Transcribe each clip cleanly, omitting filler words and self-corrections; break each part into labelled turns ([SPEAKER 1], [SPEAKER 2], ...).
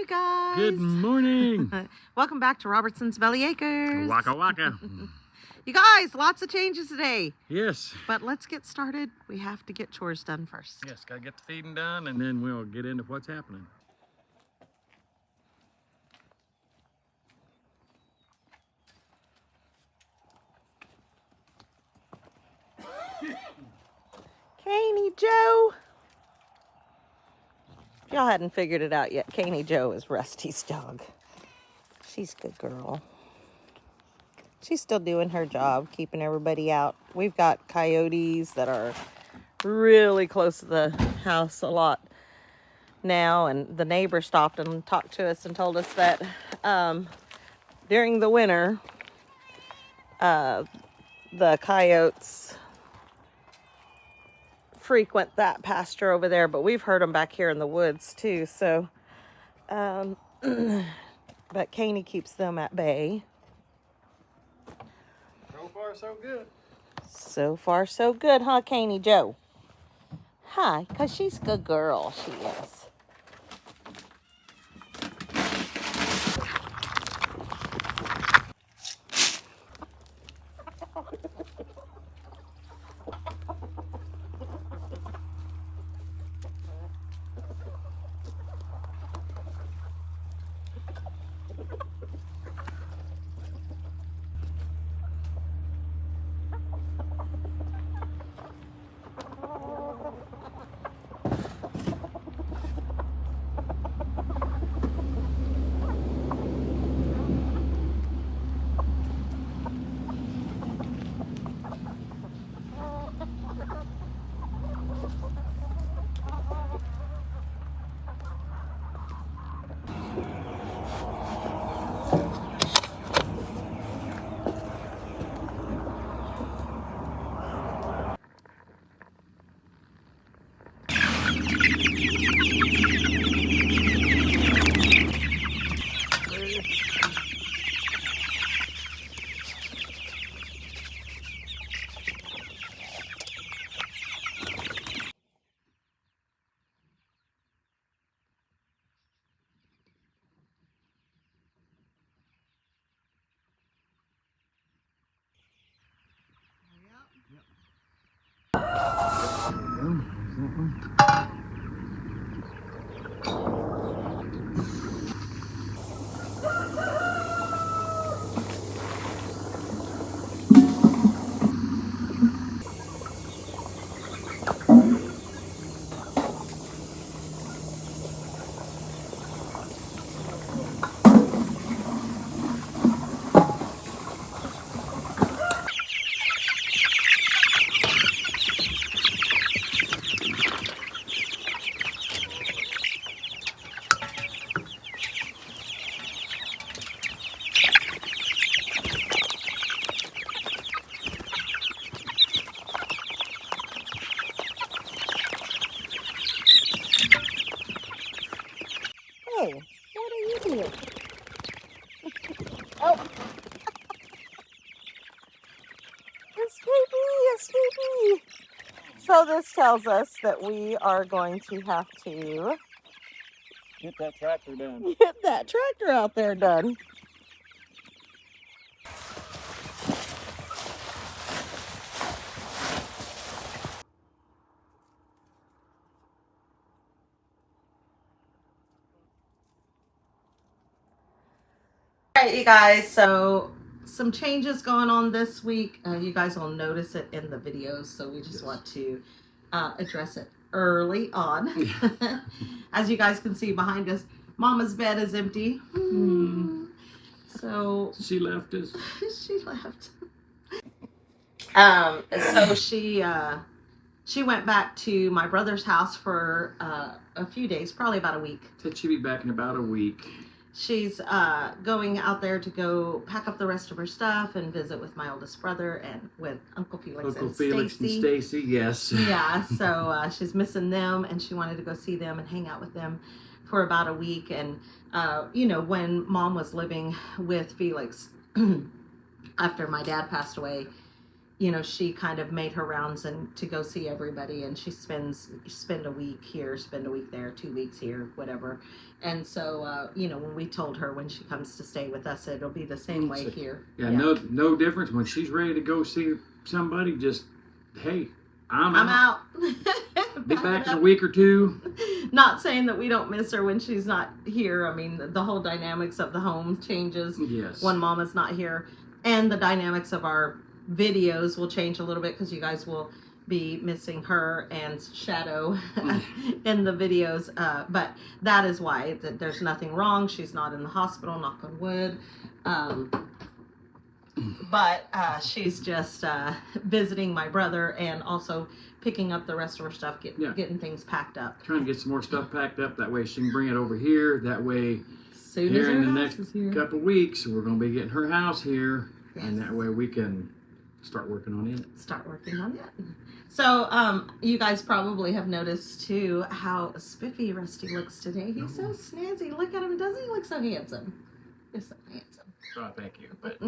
[SPEAKER 1] guys.
[SPEAKER 2] Good morning.
[SPEAKER 1] Welcome back to Robertson's Belly Acres.
[SPEAKER 2] Waka waka.
[SPEAKER 1] You guys, lots of changes today.
[SPEAKER 2] Yes.
[SPEAKER 1] But let's get started. We have to get chores done first.
[SPEAKER 2] Yes, gotta get the feeding done and then we'll get into what's happening.
[SPEAKER 1] Caney Joe. If y'all hadn't figured it out yet, Caney Joe is Rusty's dog. She's a good girl. She's still doing her job, keeping everybody out. We've got coyotes that are really close to the house a lot now, and the neighbor stopped and talked to us and told us that during the winter, the coyotes frequent that pasture over there, but we've heard them back here in the woods too. So, but Caney keeps them at bay.
[SPEAKER 2] So far, so good.
[SPEAKER 1] So far, so good, huh, Caney Joe? Hi, because she's a good girl, she is. Hey, what are you doing? Oh. Escapee. So this tells us that we are going to have to
[SPEAKER 2] Get that tractor done.
[SPEAKER 1] get that tractor out there done. All right, you guys, so some changes going on this week. You guys will notice it in the videos, so we just want to address it early on. As you guys can see behind us, Mama's bed is empty. So
[SPEAKER 2] She left us.
[SPEAKER 1] she left. So she went back to my brother's house for a few days, probably about a week.
[SPEAKER 2] Said she'd be back in about a week.
[SPEAKER 1] She's going out there to go pack up the rest of her stuff and visit with my oldest brother and with Uncle Felix
[SPEAKER 2] Uncle
[SPEAKER 1] and
[SPEAKER 2] Felix
[SPEAKER 1] Stacy.
[SPEAKER 2] and Stacy, yes.
[SPEAKER 1] Yeah, so she's missing them, and she wanted to go see them and hang out with them for about a week. And you know, when Mom was living with Felix after my dad passed away, you know, she kind of made her rounds and to go see everybody, and she spend a week here, spend a week there, 2 weeks here, whatever. And so, you know, when we told her when she comes to stay with us, it'll be the same way here.
[SPEAKER 2] Yeah, no difference. When she's ready to go see somebody, just, hey, I'm
[SPEAKER 1] out.
[SPEAKER 2] Be back in a week or two.
[SPEAKER 1] Not saying that we don't miss her when she's not here. I mean, the whole dynamics of the home changes when Mama's not here. And the dynamics of our videos will change a little bit because you guys will be missing her and Shadow in the videos. But that is why. There's nothing wrong. She's not in the hospital, knock on wood. But she's just visiting my brother and also picking up the rest of her stuff, getting things packed up.
[SPEAKER 2] Trying to get some more stuff packed up. That way she can bring it over here. That way,
[SPEAKER 1] soon
[SPEAKER 2] here in the next couple weeks, we're going to be getting her house here.
[SPEAKER 1] Yes.
[SPEAKER 2] And that way we can start working on it.
[SPEAKER 1] So, you guys probably have noticed too how spiffy Rusty looks today. He's so snazzy. Look at him. Doesn't he look so handsome? He's so handsome.
[SPEAKER 2] Oh, thank you. But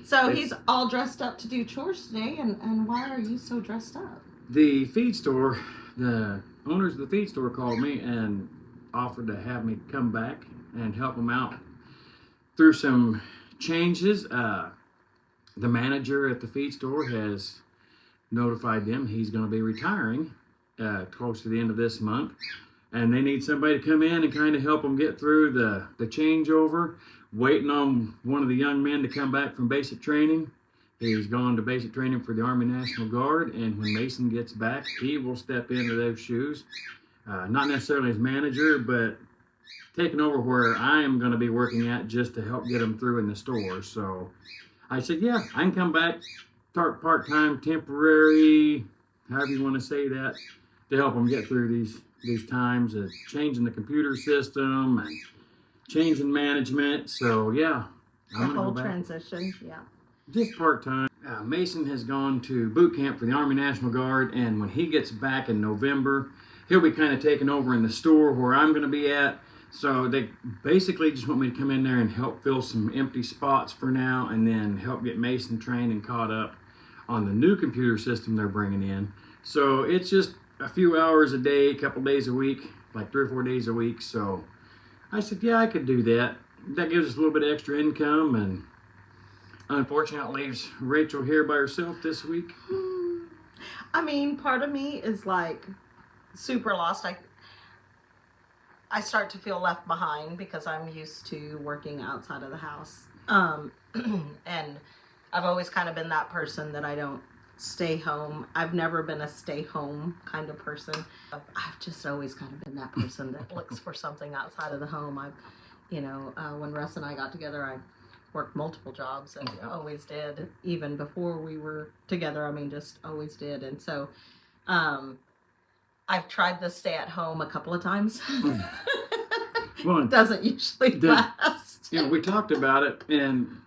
[SPEAKER 1] so he's all dressed up to do chores today. And why are you so dressed up?
[SPEAKER 2] The feed store, the owners of the feed store called me and offered to have me come back and help them out through some changes. The manager at the feed store has notified them he's going to be retiring close to the end of this month. And they need somebody to come in and kind of help them get through the changeover. Waiting on one of the young men to come back from basic training. He's gone to basic training for the Army National Guard. And when Mason gets back, he will step into those shoes. Not necessarily as manager, but taking over where I am going to be working at just to help get them through in the store. So I said, yeah, I can come back, start part-time, temporary, however you want to say that, to help them get through these times of changing the computer system and changing management. So yeah,
[SPEAKER 1] the whole transition, yeah.
[SPEAKER 2] Just part-time. Mason has gone to boot camp for the Army National Guard, and when he gets back in November, he'll be kind of taking over in the store where I'm going to be at. So they basically just want me to come in there and help fill some empty spots for now, and then help get Mason trained and caught up on the new computer system they're bringing in. So it's just a few hours a day, a couple days a week, like 3 or 4 days a week. So I said, yeah, I could do that. That gives us a little bit of extra income, and unfortunately it leaves Rachel here by herself this week.
[SPEAKER 1] I mean, part of me is like super lost. I start to feel left behind because I'm used to working outside of the house. And I've always kind of been that person that I don't stay home. I've never been a stay home kind of person. I've just always kind of been that person that looks for something outside of the home. When Russ and I got together, I worked multiple jobs and always did, even before we were together. I mean, just always did. And so, I've tried the stay at home a couple of times. Well, it doesn't usually last.
[SPEAKER 2] We talked about it, and,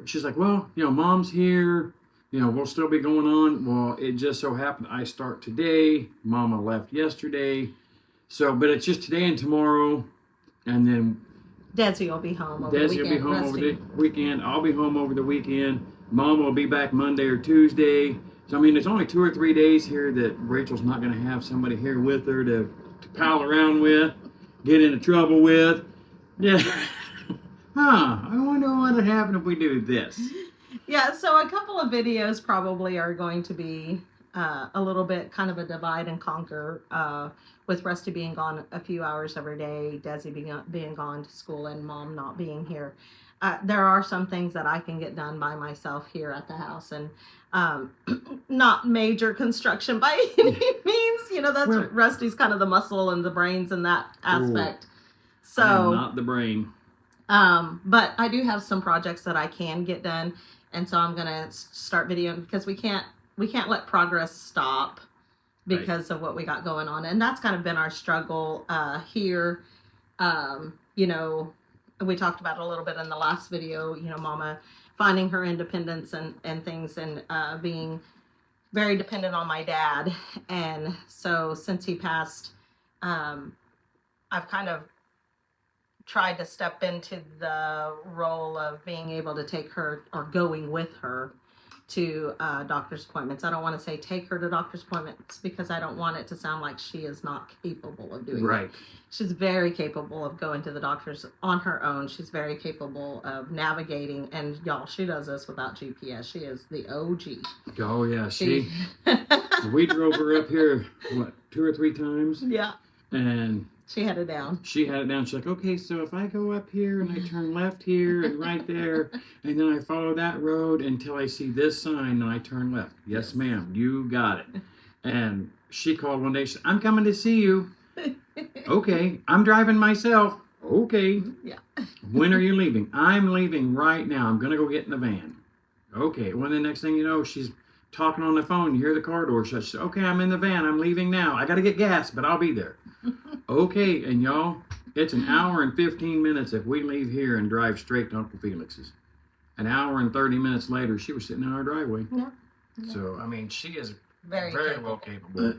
[SPEAKER 2] she's like, well, Mom's here. We'll still be going on. Well, it just so happened I start today. Mama left yesterday. So, but it's just today and tomorrow. And then
[SPEAKER 1] Desi will be home over the weekend.
[SPEAKER 2] Desi will be home over the weekend. I'll be home over the weekend. Mama will be back Monday or Tuesday. So, I mean, it's only 2 or 3 days here that Rachel's not going to have somebody here with her to pal around with, get into trouble with. Yeah. I wonder what would happen if we do this.
[SPEAKER 1] Yeah, so a couple of videos probably are going to be a little bit kind of a divide and conquer, with Rusty being gone a few hours every day, Desi being gone to school, and Mom not being here. There are some things that I can get done by myself here at the house, and not major construction by any means. That's Rusty's kind of the muscle and the brains in that aspect. So
[SPEAKER 2] I'm not the brain.
[SPEAKER 1] But I do have some projects that I can get done. And so I'm going to start videoing because we can't let progress stop because of what we got going on. And that's kind of been our struggle here. We talked about it a little bit in the last video, Mama finding her independence and things, and being very dependent on my dad. And so since he passed, I've kind of tried to step into the role of being able to take her, or going with her to doctor's appointments. I don't want to say take her to doctor's appointments because I don't want it to sound like she is not capable of doing
[SPEAKER 2] Right.
[SPEAKER 1] it. She's very capable of going to the doctors on her own. She's very capable of navigating, and y'all, she does this without GPS. She is the OG.
[SPEAKER 2] Oh yeah, we drove her up here, what, 2 or 3 times?
[SPEAKER 1] Yeah.
[SPEAKER 2] And
[SPEAKER 1] she had it down.
[SPEAKER 2] She's like, okay, so if I go up here and I turn left here and right there, and then I follow that road until I see this sign and I turn left. Yes, ma'am, you got it. And she called one day, she said, I'm coming to see you. Okay, I'm driving myself. Okay.
[SPEAKER 1] Yeah.
[SPEAKER 2] When are you leaving? I'm leaving right now. I'm going to go get in the van. Okay, well, the next thing you know, she's talking on the phone. You hear the car door shut. She said, okay, I'm in the van. I'm leaving now. I got to get gas, but I'll be there. Okay, and y'all, it's an hour and 15 minutes if we leave here and drive straight to Uncle Felix's. An hour and 30 minutes later, she was sitting in our driveway.
[SPEAKER 1] Yeah.
[SPEAKER 2] So, I mean, she is
[SPEAKER 1] very
[SPEAKER 2] well capable.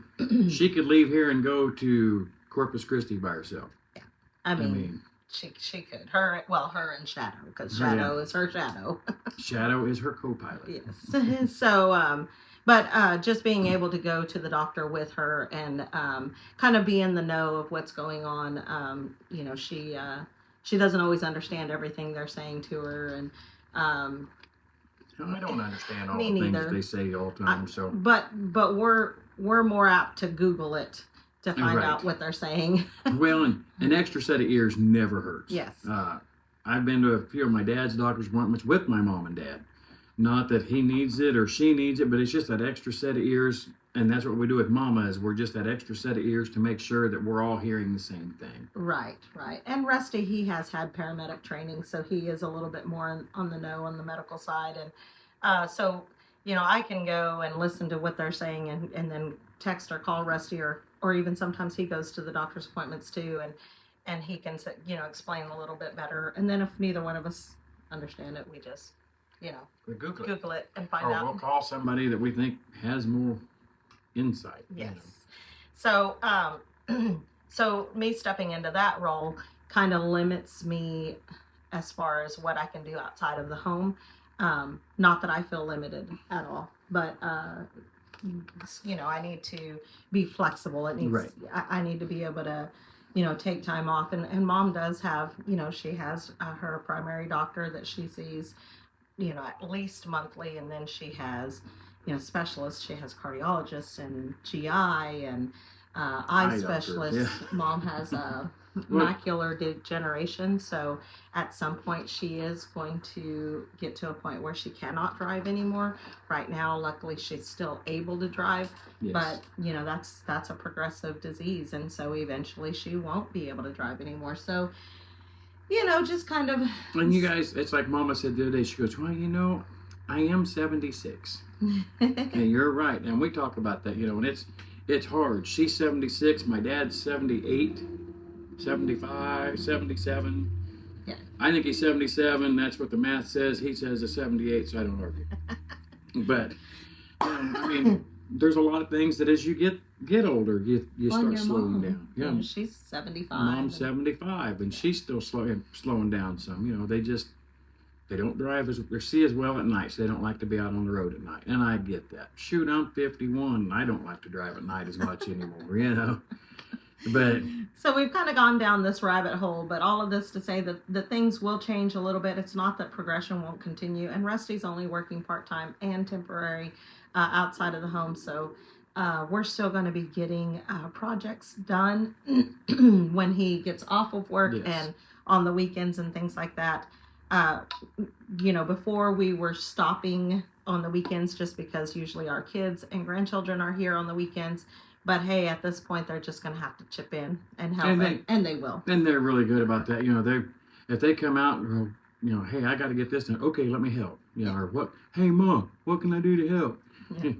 [SPEAKER 2] She could leave here and go to Corpus Christi by herself.
[SPEAKER 1] Yeah. I mean she could. Her and Shadow, because Shadow is her shadow.
[SPEAKER 2] Shadow is her co-pilot.
[SPEAKER 1] Yes. So, but just being able to go to the doctor with her and kind of be in the know of what's going on. You know, she doesn't always understand everything they're saying to her, and
[SPEAKER 2] I don't understand all
[SPEAKER 1] the
[SPEAKER 2] things that they say all the time.
[SPEAKER 1] But we're more apt to Google it to find out what they're saying.
[SPEAKER 2] Well, an extra set of ears never hurts.
[SPEAKER 1] Yes.
[SPEAKER 2] I've been to a few of my dad's doctor's appointments with my mom and dad. Not that he needs it or she needs it, but it's just that extra set of ears. And that's what we do with Momma, is we're just that extra set of ears to make sure that we're all hearing the same thing.
[SPEAKER 1] Right. And Rusty, he has had paramedic training, so he is a little bit more on the know on the medical side. And so, you know, I can go and listen to what they're saying and then text or call Rusty, or even sometimes he goes to the doctor's appointments too, and he can, you know, explain a little bit better. And then if neither one of us understand it, we just, you know,
[SPEAKER 2] we
[SPEAKER 1] Google it and find out.
[SPEAKER 2] Or we'll call somebody that we think has more insight.
[SPEAKER 1] Yes.
[SPEAKER 2] You know.
[SPEAKER 1] So, so me stepping into that role kind of limits me as far as what I can do outside of the home. Not that I feel limited at all, but you know, I need to be flexible. It needs, I need to be able to, you know, take time off. And Mom does have, you know, she has her primary doctor that she sees, you know, at least monthly, and then she has, you know, specialists. She has cardiologists and GI and eye specialists. Yeah. Mom has macular degeneration, so at some point she is going to get to a point where she cannot drive anymore. Right now, luckily, she's still able to drive, but you know, that's a progressive disease, and so eventually she won't be able to drive anymore. So, you know, just kind of.
[SPEAKER 2] And you guys, it's like Mama said the other day. She goes, "Well, you know, I am 76." And you're right, and we talk about that, you know, and it's hard. She's 76. My dad's 78. 75, 77.
[SPEAKER 1] Yeah.
[SPEAKER 2] I think he's 77. That's what the math says. He says it's 78, so I don't argue. But, I mean, there's a lot of things that as you get older, you start slowing down.
[SPEAKER 1] Yeah. She's 75.
[SPEAKER 2] Mom's 75, and she's still slowing down some. You know, they don't drive or see as well at night, so they don't like to be out on the road at night. And I get that. Shoot, I'm 51, and I don't like to drive at night as much anymore, you know. But
[SPEAKER 1] so we've kind of gone down this rabbit hole, but all of this to say that things will change a little bit. It's not that progression won't continue, and Rusty's only working part-time and temporary outside of the home, so we're still going to be getting projects done when he gets off of work and on the weekends and things like that. You know, before we were stopping on the weekends just because usually our kids and grandchildren are here on the weekends. But hey, at this point, they're just going to have to chip in and help, and they will. And
[SPEAKER 2] they're really good about that. You know, if they come out and go, you know, hey, I got to get this done. Okay, let me help. You know, or what? Hey, Mom, what can I do to help? Yeah.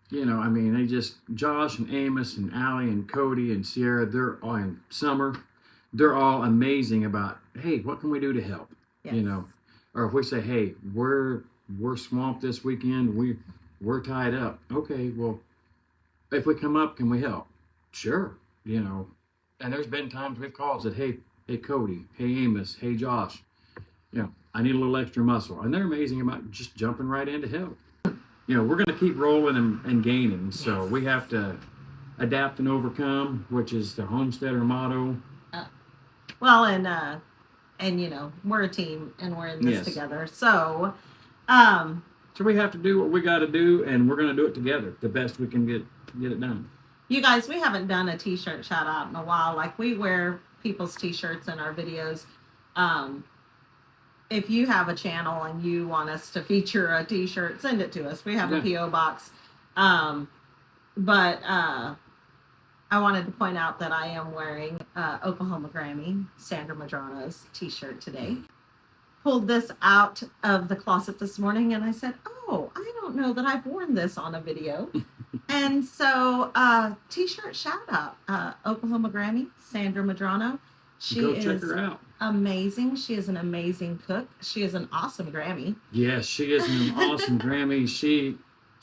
[SPEAKER 2] You know, I mean, Josh and Amos and Allie and Cody and Sierra, they're all in Summer. They're all amazing about, hey, what can we do to help?
[SPEAKER 1] Yes.
[SPEAKER 2] You know, or if we say, hey, we're swamped this weekend, we're tied up. Okay, well, if we come up, can we help? Sure, you know. And there's been times we've called and said, hey Cody, hey Amos, hey Josh, you know, I need a little extra muscle. And they're amazing about just jumping right in to help. we're going to keep rolling and gaining. So we have to adapt and overcome, which is the Homesteader motto.
[SPEAKER 1] Well, and we're a team and we're in this together. So,
[SPEAKER 2] so we have to do what we got to do, and we're going to do it together the best we can get it done.
[SPEAKER 1] You guys, we haven't done a t-shirt shout out in a while. Like, we wear people's t-shirts in our videos. If you have a channel and you want us to feature a t-shirt, send it to us. We have a PO box. But I wanted to point out that I am wearing Oklahoma Grammy, Sandra Madrano's t-shirt today. Pulled this out of the closet this morning and I said, oh, I don't know that I've worn this on a video. And so t-shirt shout out, Oklahoma Grammy, Sandra Madrano.
[SPEAKER 2] Go check her out.
[SPEAKER 1] Amazing. She is an amazing cook. She is an awesome Grammy.
[SPEAKER 2] Yes, she is an awesome Grammy.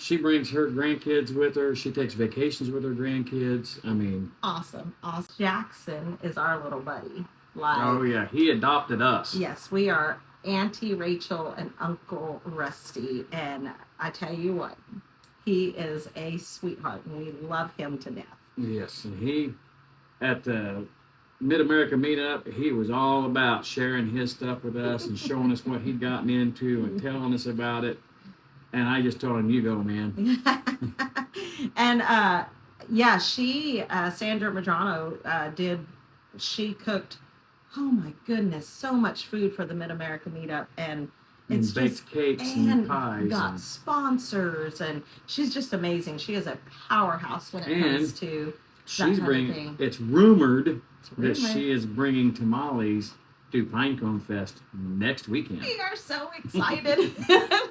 [SPEAKER 2] She brings her grandkids with her. She takes vacations with her grandkids. I mean,
[SPEAKER 1] awesome. Jackson is our little buddy.
[SPEAKER 2] Oh yeah, he adopted us.
[SPEAKER 1] Yes, we are Auntie Rachel and Uncle Rusty, and I tell you what, he is a sweetheart, and we love him to death.
[SPEAKER 2] Yes, and he at the Mid-America meetup, he was all about sharing his stuff with us and showing us what he'd gotten into and telling us about it. And I just told him, you go, man.
[SPEAKER 1] And she, Sandra Madrano, she cooked, oh my goodness, so much food for the Mid-America meetup. And it's
[SPEAKER 2] baked cakes and pies.
[SPEAKER 1] Got sponsors, and she's just amazing. She is a powerhouse when it comes to
[SPEAKER 2] she's bringing. It's rumored that she is bringing tamales to Pinecone Fest next weekend.
[SPEAKER 1] We are so excited.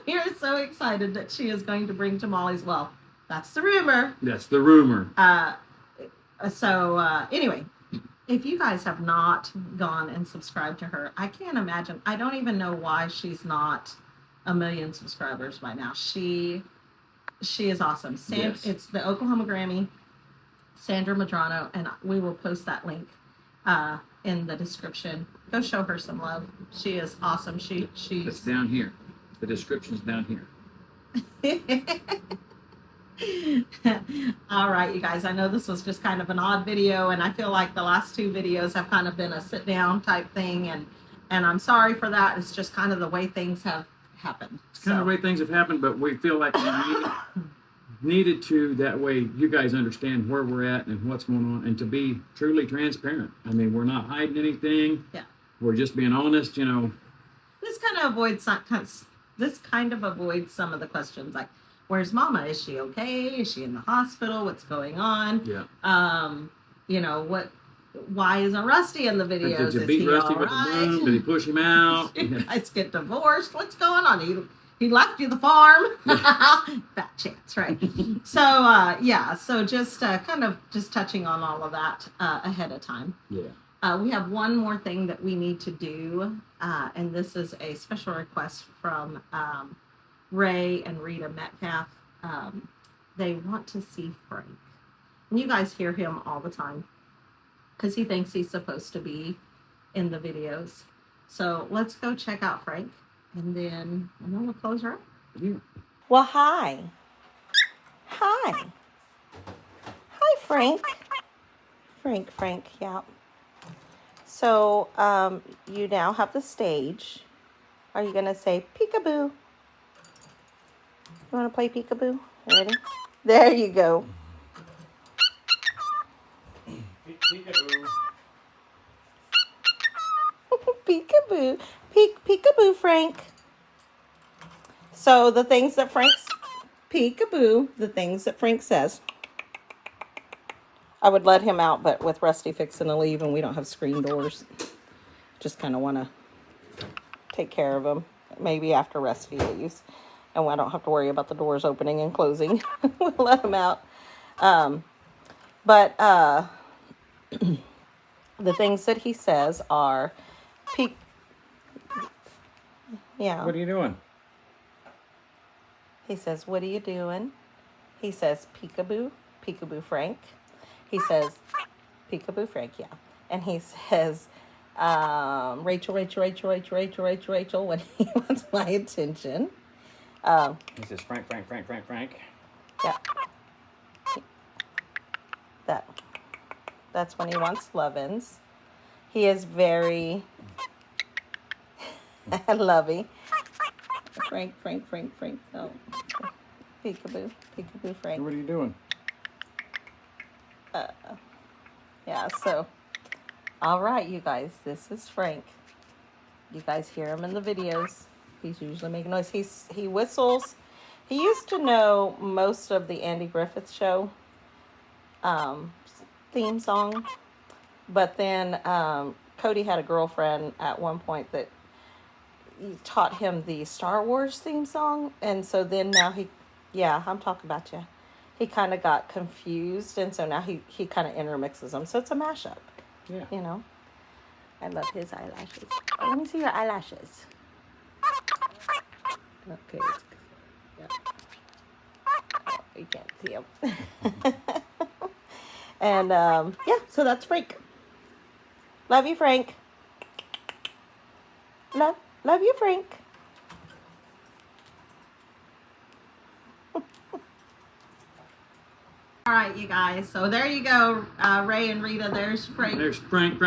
[SPEAKER 1] We are so excited that she is going to bring tamales. Well, that's the rumor.
[SPEAKER 2] That's the rumor.
[SPEAKER 1] Anyway, if you guys have not gone and subscribed to her, I can't imagine. I don't even know why she's not 1 million subscribers by now. She is awesome.
[SPEAKER 2] Yes.
[SPEAKER 1] It's the Oklahoma Grammy, Sandra Madrano, and we will post that link in the description. Go show her some love. She is awesome. She's
[SPEAKER 2] It's down here. The description's down here.
[SPEAKER 1] All right, you guys. I know this was just kind of an odd video, and I feel like the last 2 videos have kind of been a sit down type thing, and I'm sorry for that. It's just kind of the way things have happened.
[SPEAKER 2] It's kind of the way things have happened, but we feel like we needed to, that way you guys understand where we're at and what's going on, and to be truly transparent. I mean, we're not hiding anything.
[SPEAKER 1] Yeah.
[SPEAKER 2] We're just being honest,
[SPEAKER 1] This kind of avoids some of the questions, like, where's Mama? Is she okay? Is she in the hospital? What's going on?
[SPEAKER 2] Yeah.
[SPEAKER 1] Why isn't Rusty in the videos?
[SPEAKER 2] Did you beat Rusty with the broom? Did he push him out?
[SPEAKER 1] Did you guys get divorced? What's going on? He left you the farm? Fat chance, right? So just kind of just touching on all of that ahead of time.
[SPEAKER 2] Yeah.
[SPEAKER 1] We have one more thing that we need to do, and this is a special request from Ray and Rita Metcalf. They want to see Frank. And you guys hear him all the time because he thinks he's supposed to be in the videos. So let's go check out Frank, and then we'll close her up.
[SPEAKER 2] Yeah.
[SPEAKER 1] Well, hi. Hi, Frank. Frank, yeah. So, you now have the stage. Are you going to say peekaboo? You want to play peekaboo? Ready? There you go.
[SPEAKER 2] Peekaboo.
[SPEAKER 1] Peekaboo. Peekaboo, Frank. So, the things that peekaboo, the things that Frank says. I would let him out, but with Rusty fixing to leave and we don't have screen doors, just kind of want to take care of him. Maybe after Rusty leaves, and I don't have to worry about the doors opening and closing. We'll let him out. But the things that he says are yeah.
[SPEAKER 2] What are you doing?
[SPEAKER 1] He says, what are you doing? He says, peekaboo Frank. He says, Peekaboo Frank, yeah. And he says, Rachel, when he wants my attention.
[SPEAKER 2] This is Frank.
[SPEAKER 1] Yeah. That's when he wants lovins. He is very lovey. Frank. Oh, Peekaboo Frank.
[SPEAKER 2] What are you doing?
[SPEAKER 1] Yeah, so, all right, you guys, this is Frank. You guys hear him in the videos. He's usually making noise. He whistles. He used to know most of the Andy Griffith Show theme song, but then Cody had a girlfriend at one point that taught him the Star Wars theme song, and so then now yeah, I'm talking about you. He kind of got confused, and so now he kind of intermixes them. So it's a mashup.
[SPEAKER 2] Yeah.
[SPEAKER 1] You know. I love his eyelashes. Oh, let me see your eyelashes. Okay. Yeah. Oh, you can't see them. And yeah, so that's Frank. Love you, Frank. Love you, Frank. All right, you guys. So there you go, Ray and Rita. There's Frank.
[SPEAKER 2] There's Frank.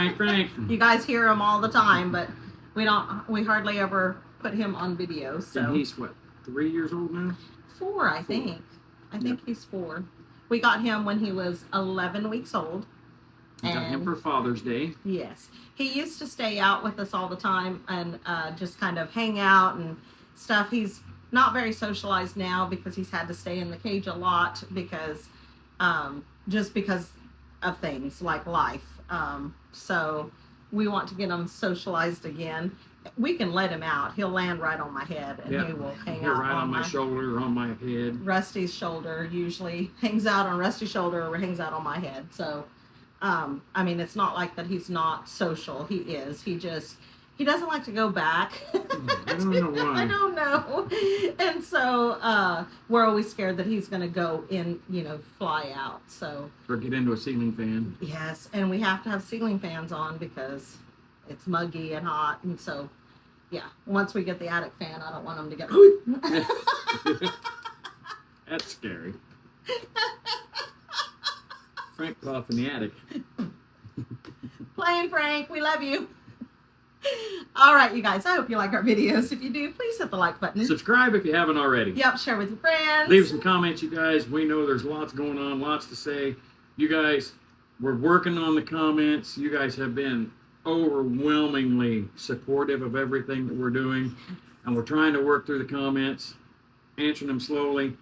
[SPEAKER 1] You guys hear him all the time, but we hardly ever put him on video. So
[SPEAKER 2] and he's what, 3 years old now?
[SPEAKER 1] 4, I think. I think he's 4. We got him when he was 11 weeks old.
[SPEAKER 2] We got him for Father's Day.
[SPEAKER 1] Yes. He used to stay out with us all the time and just kind of hang out and stuff. He's not very socialized now because he's had to stay in the cage a lot because just because of things like life. So we want to get him socialized again. We can let him out. He'll land right on my head and he will hang out
[SPEAKER 2] right on my shoulder or on my head.
[SPEAKER 1] Rusty's shoulder. Usually hangs out on Rusty's shoulder or hangs out on my head. So I mean, it's not like that he's not social. He is. He doesn't like to go back.
[SPEAKER 2] I don't know why.
[SPEAKER 1] I don't know. And so we're always scared that he's going to go in, fly out. So
[SPEAKER 2] or get into a ceiling fan.
[SPEAKER 1] Yes, and we have to have ceiling fans on because it's muggy and hot. And so, yeah, once we get the attic fan, I don't want him to get...
[SPEAKER 2] That's scary. Frank off in the attic.
[SPEAKER 1] Playing Frank, we love you. All right, you guys, I hope you like our videos. If you do, please hit the like button.
[SPEAKER 2] Subscribe if you haven't already.
[SPEAKER 1] Yep, share with your friends.
[SPEAKER 2] Leave some comments, you guys. We know there's lots going on, lots to say. You guys, we're working on the comments. You guys have been overwhelmingly supportive of everything that we're doing. And we're trying to work through the comments, answering them slowly.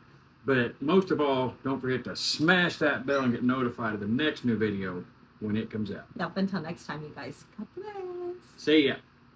[SPEAKER 2] But most of all, don't forget to smash that bell and get notified of the next new video when it comes out.
[SPEAKER 1] Yep, until next time, you guys. God bless.
[SPEAKER 2] See ya.